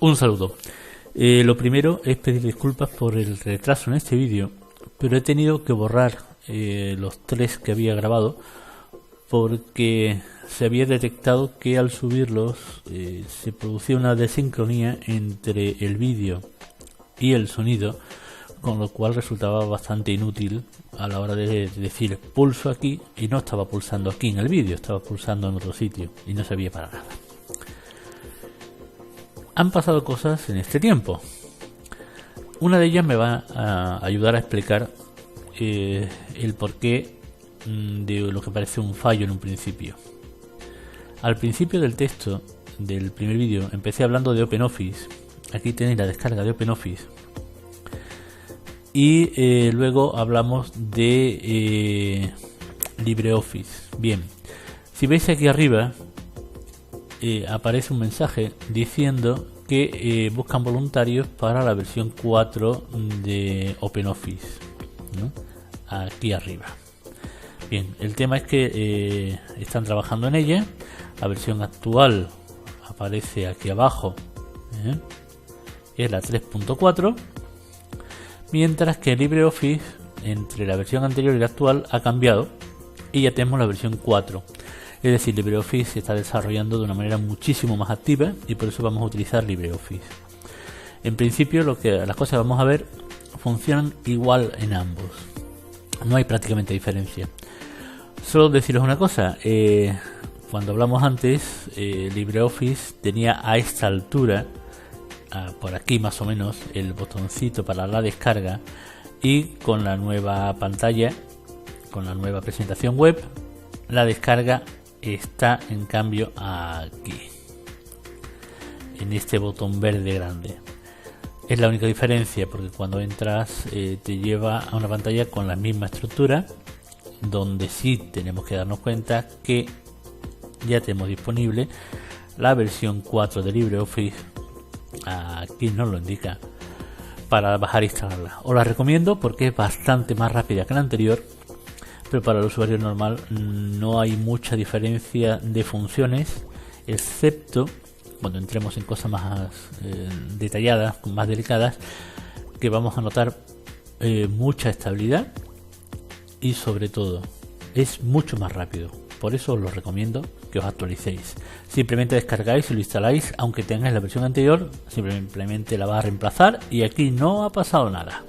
Un saludo. Lo primero es pedir disculpas por el retraso en este vídeo, pero he tenido que borrar los 3 que había grabado porque se había detectado que al subirlos se producía una desincronía entre el vídeo y el sonido, con lo cual resultaba bastante inútil a la hora de decir pulso aquí y no estaba pulsando aquí en el vídeo, estaba pulsando en otro sitio y no servía para nada. Han pasado cosas en este tiempo. Una de ellas me va a ayudar a explicar el porqué de lo que parece un fallo en un principio. Al principio del texto del primer vídeo empecé hablando de OpenOffice. Aquí tenéis la descarga de OpenOffice. Y luego hablamos de LibreOffice. Bien, si veis aquí arriba aparece un mensaje diciendo que buscan voluntarios para la versión 4 de OpenOffice, ¿no? Aquí arriba. Bien, el tema es que están trabajando en ella. La versión actual aparece aquí abajo, es la 3.4, mientras que LibreOffice entre la versión anterior y la actual ha cambiado y ya tenemos la versión 4. Es decir, LibreOffice se está desarrollando de una manera muchísimo más activa y por eso vamos a utilizar LibreOffice. En principio las cosas que vamos a ver funcionan igual en ambos. No hay prácticamente diferencia. Solo deciros una cosa, cuando hablamos antes, LibreOffice tenía a esta altura, por aquí más o menos, el botoncito para la descarga, y con la nueva pantalla, con la nueva presentación web, la descarga está en cambio aquí, en este botón verde grande. Es la única diferencia, porque cuando entras te lleva a una pantalla con la misma estructura, donde sí tenemos que darnos cuenta que ya tenemos disponible la versión 4 de LibreOffice. Aquí nos lo indica para bajar e instalarla. Os la recomiendo porque es bastante más rápida que la anterior, pero para el usuario normal no hay mucha diferencia de funciones, excepto cuando entremos en cosas más detalladas, más delicadas, que vamos a notar mucha estabilidad y sobre todo es mucho más rápido. Por eso os lo recomiendo que os actualicéis. Simplemente descargáis y lo instaláis, aunque tengáis la versión anterior, simplemente la va a reemplazar y aquí no ha pasado nada.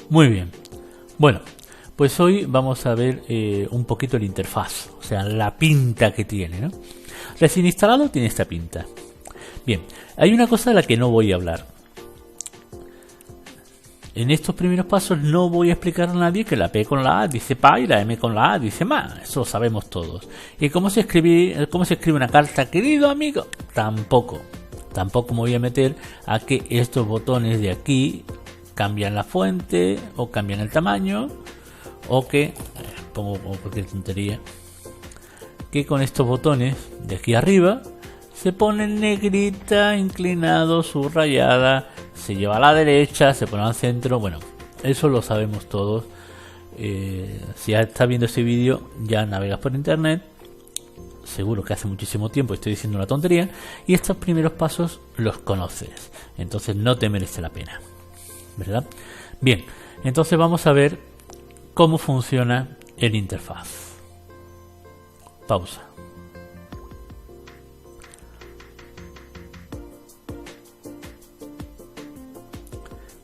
Muy bien. Bueno, pues hoy vamos a ver un poquito la interfaz, o sea, la pinta que tiene, ¿no? Recién instalado tiene esta pinta. Bien, hay una cosa de la que no voy a hablar. En estos primeros pasos no voy a explicar a nadie que la P con la A dice pa y la M con la A dice ma. Eso lo sabemos todos. ¿Y cómo se escribe una carta, querido amigo? Tampoco me voy a meter a que estos botones de aquí cambian la fuente o cambian el tamaño, o que pongo cualquier tontería, que con estos botones de aquí arriba se pone negrita, inclinado, subrayada, se lleva a la derecha, se pone al centro. Bueno, eso lo sabemos todos. Si ya estás viendo este vídeo, ya navegas por internet, seguro que hace muchísimo tiempo estoy diciendo una tontería, y estos primeros pasos los conoces, entonces no te merece la pena, ¿verdad? Bien, entonces vamos a ver cómo funciona el interfaz. Pausa.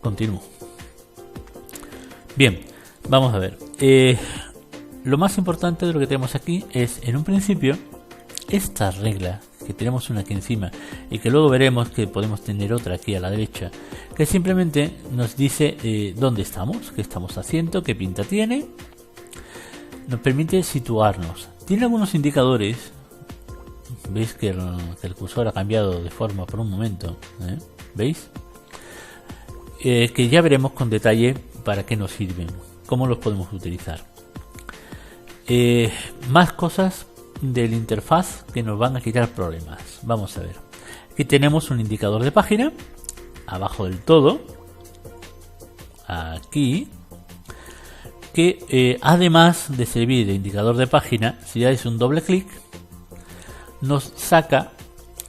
Continúo. Bien, vamos a ver. Lo más importante de lo que tenemos aquí es, en un principio, esta regla, que tenemos una aquí encima y que luego veremos que podemos tener otra aquí a la derecha, que simplemente nos dice dónde estamos, qué estamos haciendo, qué pinta tiene. Nos permite situarnos. Tiene algunos indicadores. Veis que el cursor ha cambiado de forma por un momento, ¿veis? Que ya veremos con detalle para qué nos sirven, cómo los podemos utilizar. Más cosas del interfaz que nos van a quitar problemas. Vamos a ver. Aquí tenemos un indicador de página, abajo del todo, aquí, que además de servir de indicador de página, si dais un doble clic, nos saca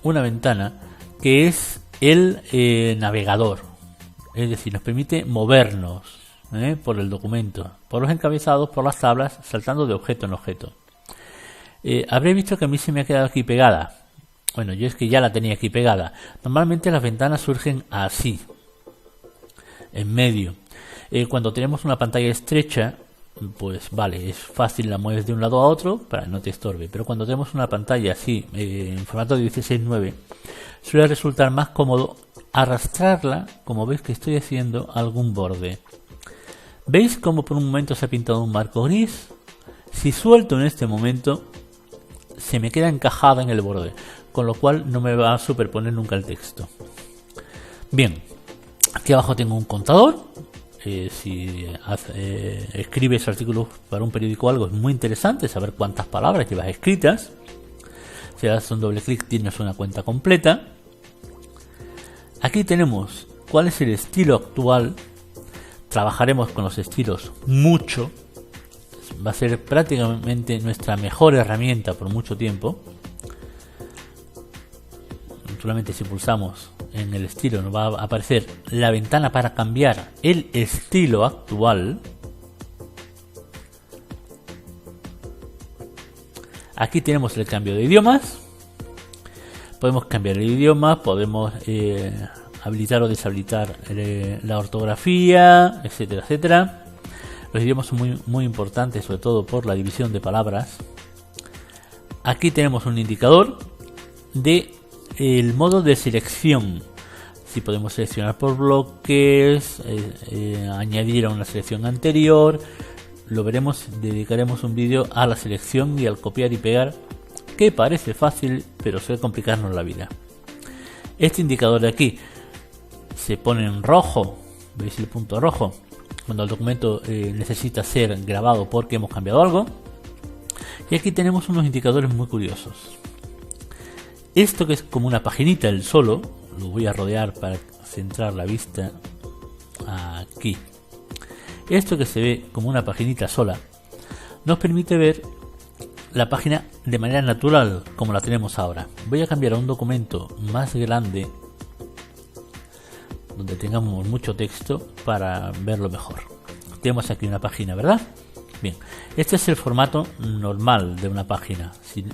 una ventana que es el navegador, es decir, nos permite movernos por el documento, por los encabezados, por las tablas, saltando de objeto en objeto. Habré visto que a mí se me ha quedado aquí pegada. Bueno, yo es que ya la tenía aquí pegada. Normalmente las ventanas surgen así, en medio. Cuando tenemos una pantalla estrecha, pues vale, es fácil, la mueves de un lado a otro para que no te estorbe. Pero cuando tenemos una pantalla así, en formato de 16:9, suele resultar más cómodo arrastrarla, como veis que estoy haciendo, a algún borde. ¿Veis cómo por un momento se ha pintado un marco gris? Si suelto en este momento, se me queda encajada en el borde, con lo cual no me va a superponer nunca el texto. Bien, aquí abajo tengo un contador. Si escribes artículos para un periódico o algo, es muy interesante saber cuántas palabras llevas escritas. Si das un doble clic tienes una cuenta completa. Aquí tenemos cuál es el estilo actual. Trabajaremos con los estilos mucho. Va a ser prácticamente nuestra mejor herramienta por mucho tiempo. Naturalmente, si pulsamos en el estilo nos va a aparecer la ventana para cambiar el estilo actual. Aquí tenemos el cambio de idiomas. Podemos cambiar el idioma, podemos habilitar o deshabilitar la ortografía, etcétera, etcétera. Los idiomas son muy, muy importantes, sobre todo por la división de palabras. Aquí tenemos un indicador de el modo de selección. Si podemos seleccionar por bloques, añadir a una selección anterior, lo veremos. Dedicaremos un vídeo a la selección y al copiar y pegar, que parece fácil, pero suele complicarnos la vida. Este indicador de aquí se pone en rojo, veis el punto rojo, cuando el documento necesita ser grabado porque hemos cambiado algo. Y aquí tenemos unos indicadores muy curiosos. Esto, que es como una paginita el solo, lo voy a rodear para centrar la vista aquí. Esto que se ve como una paginita sola nos permite ver la página de manera natural, como la tenemos ahora. Voy a cambiar a un documento más grande donde tengamos mucho texto para verlo mejor. Tenemos aquí una página, ¿verdad? Bien, este es el formato normal de una página. Si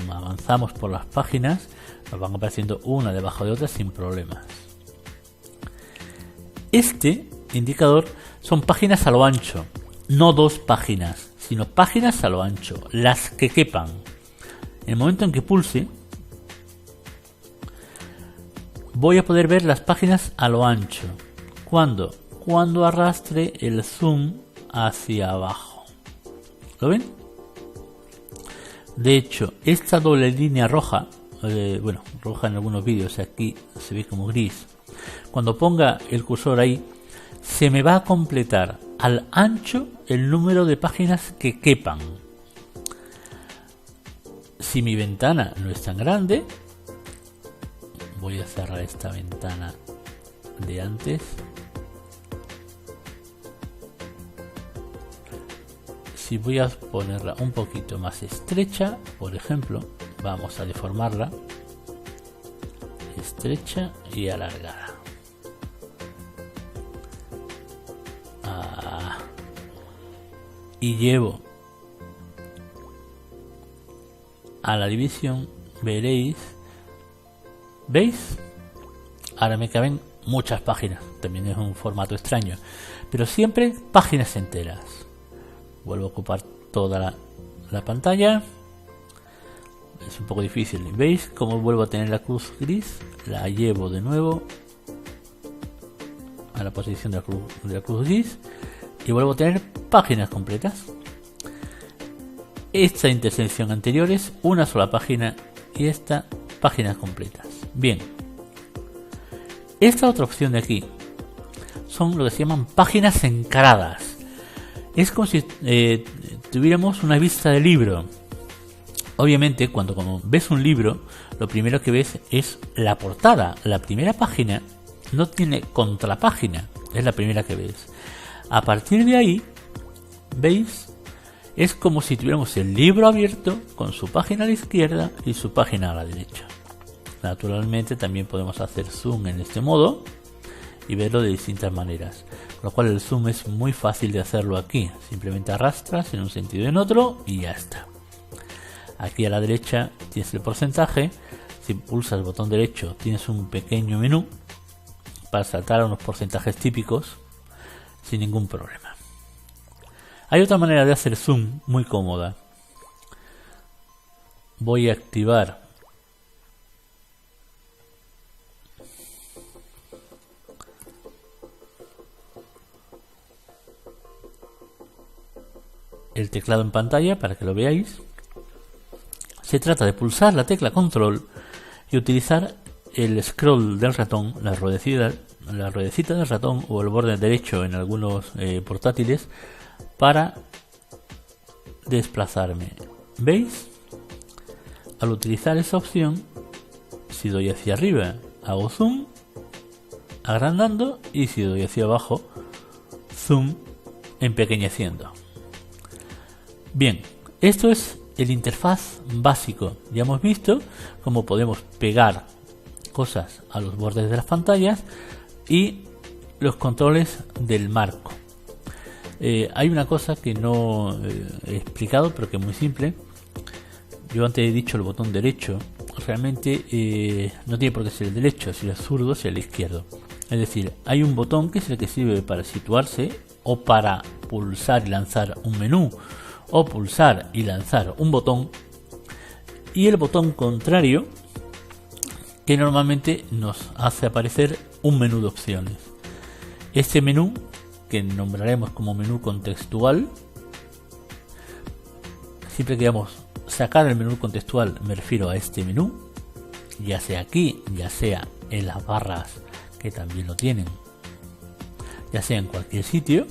avanzamos por las páginas, nos van apareciendo una debajo de otra sin problemas. Este indicador son páginas a lo ancho, no dos páginas, sino páginas a lo ancho, las que quepan. En el momento en que pulse, voy a poder ver las páginas a lo ancho. ¿Cuándo? Cuando arrastre el zoom hacia abajo. ¿Lo ven? De hecho, esta doble línea roja, roja en algunos vídeos, aquí se ve como gris. Cuando ponga el cursor ahí, se me va a completar al ancho el número de páginas que quepan. Si mi ventana no es tan grande, voy a cerrar esta ventana de antes. Si voy a ponerla un poquito más estrecha, por ejemplo, vamos a deformarla, estrecha y alargada. Y llevo a la división, veréis, ¿veis? Ahora me caben muchas páginas, también es un formato extraño, pero siempre páginas enteras. Vuelvo a ocupar toda la pantalla. Es un poco difícil. ¿Veis cómo vuelvo a tener la cruz gris? La llevo de nuevo a la posición de la cruz gris y vuelvo a tener páginas completas. Esta intersección anterior es una sola página y esta páginas completas. Bien, esta otra opción de aquí son lo que se llaman páginas encaradas. Es como si tuviéramos una vista de libro. Obviamente, cuando ves un libro, lo primero que ves es la portada. La primera página no tiene contrapágina, es la primera que ves. A partir de ahí, ¿veis? Es como si tuviéramos el libro abierto con su página a la izquierda y su página a la derecha. Naturalmente también podemos hacer zoom en este modo y verlo de distintas maneras, con lo cual el zoom es muy fácil de hacerlo aquí. Simplemente arrastras en un sentido y en otro y ya está. Aquí a la derecha tienes el porcentaje. Si pulsas el botón derecho tienes un pequeño menú para saltar a unos porcentajes típicos sin ningún problema. Hay otra manera de hacer zoom muy cómoda. Voy a activar el teclado en pantalla para que lo veáis. Se trata de pulsar la tecla control y utilizar el scroll del ratón, la ruedecita del ratón o el borde derecho en algunos portátiles para desplazarme. ¿Veis? Al utilizar esa opción, si doy hacia arriba hago zoom agrandando y si doy hacia abajo zoom empequeñeciendo. Bien, esto es el interfaz básico. Ya hemos visto cómo podemos pegar cosas a los bordes de las pantallas y los controles del marco. Hay una cosa que no he explicado pero que es muy simple. Yo antes he dicho el botón derecho. Realmente no tiene por qué ser el derecho, si es zurdo, si es el izquierdo. Es decir, hay un botón que es el que sirve para situarse o para pulsar y lanzar un menú, o pulsar y lanzar un botón, y el botón contrario que normalmente nos hace aparecer un menú de opciones. Este menú, que nombraremos como menú contextual, siempre que queramos sacar el menú contextual me refiero a este menú, ya sea aquí, ya sea en las barras que también lo tienen, ya sea en cualquier sitio,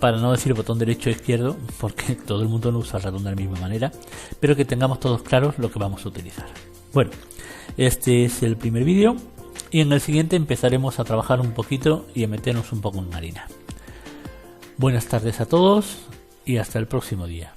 para no decir botón derecho o izquierdo, porque todo el mundo no usa el ratón de la misma manera, pero que tengamos todos claros lo que vamos a utilizar. Bueno, este es el primer vídeo y en el siguiente empezaremos a trabajar un poquito y a meternos un poco en harina. Buenas tardes a todos y hasta el próximo día.